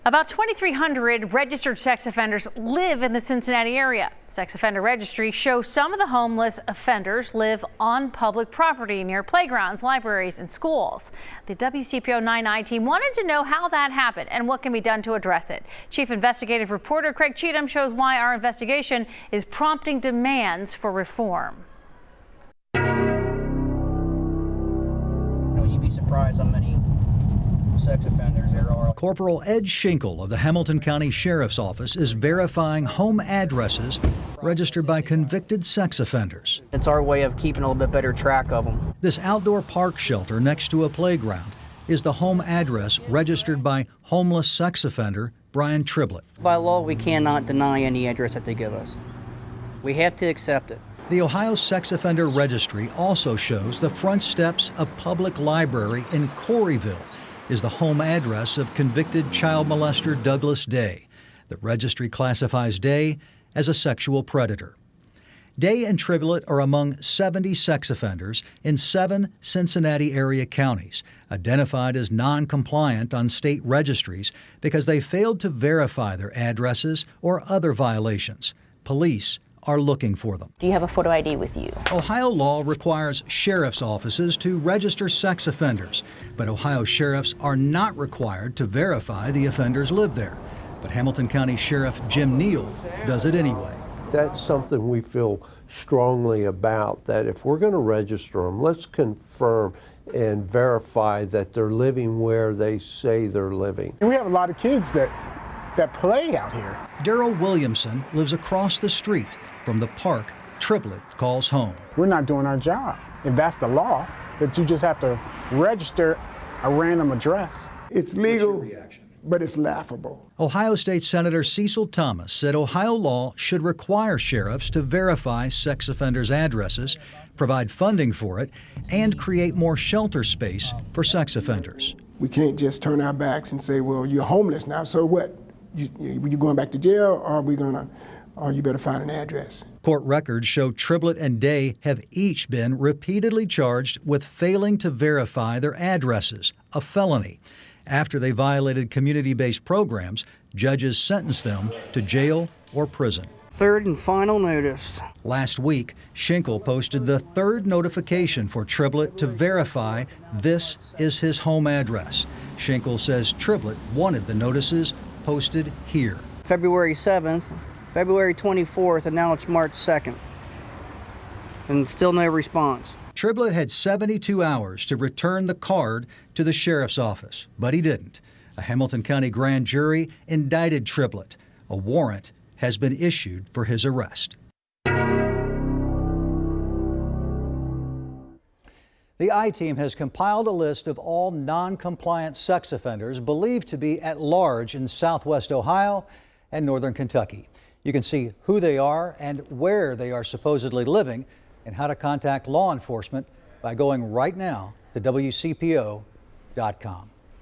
About 2,300 registered sex offenders live in the Cincinnati area. Sex Offender Registry shows some of the homeless offenders live on public property near playgrounds, libraries, and schools. The WCPO 9 team wanted to know how that happened and what can be done to address it. Chief Investigative Reporter Craig Cheatham shows why our investigation is prompting demands for reform. You'd be surprised how many sex offenders there are. Corporal Ed Schinkel of the Hamilton County Sheriff's Office is verifying home addresses registered by convicted sex offenders. It's our way of keeping a little bit better track of them. This outdoor park shelter next to a playground is the home address registered by homeless sex offender Brian Triblett. By law, we cannot deny any address that they give us. We have to accept it. The Ohio Sex Offender Registry also shows the front steps of Public Library in Coreyville is the home address of convicted child molester Douglas Day. The registry classifies Day as a sexual predator. Day and Triblett are among 70 sex offenders in 7 Cincinnati-area counties, identified as non-compliant on state registries because they failed to verify their addresses or other violations. Police are looking for them. Do you have a photo ID with you? Ohio law requires sheriff's offices to register sex offenders, but Ohio sheriffs are not required to verify the offenders live there. But Hamilton County Sheriff Jim Neal does it anyway. That's something we feel strongly about, that if we're going to register them, let's confirm and verify that they're living where they say they're living. We have a lot of kids that play out here. Daryl Williamson lives across the street from the park Triblett calls home. We're not doing our job. If that's the law, that you just have to register a random address. It's legal, but it's laughable. Ohio State Senator Cecil Thomas said Ohio law should require sheriffs to verify sex offenders' addresses, provide funding for it, and create more shelter space for sex offenders. We can't just turn our backs and say, well, you're homeless now, so what? You going back to jail, or you better find an address. Court records show Triblett and Day have each been repeatedly charged with failing to verify their addresses, a felony. After they violated community-based programs, judges sentenced them to jail or prison. Third and final notice. Last week, Schinkel posted the third notification for Triblett to verify this is his home address. Schinkel says Triblett wanted the notices posted here. February 7th, February 24th, and now it's March 2nd. And still no response. Triblett had 72 hours to return the card to the sheriff's office, but he didn't. A Hamilton County grand jury indicted Triblett. A warrant has been issued for his arrest. The I-Team has compiled a list of all non-compliant sex offenders believed to be at large in southwest Ohio and northern Kentucky. You can see who they are and where they are supposedly living and how to contact law enforcement by going right now to WCPO.com.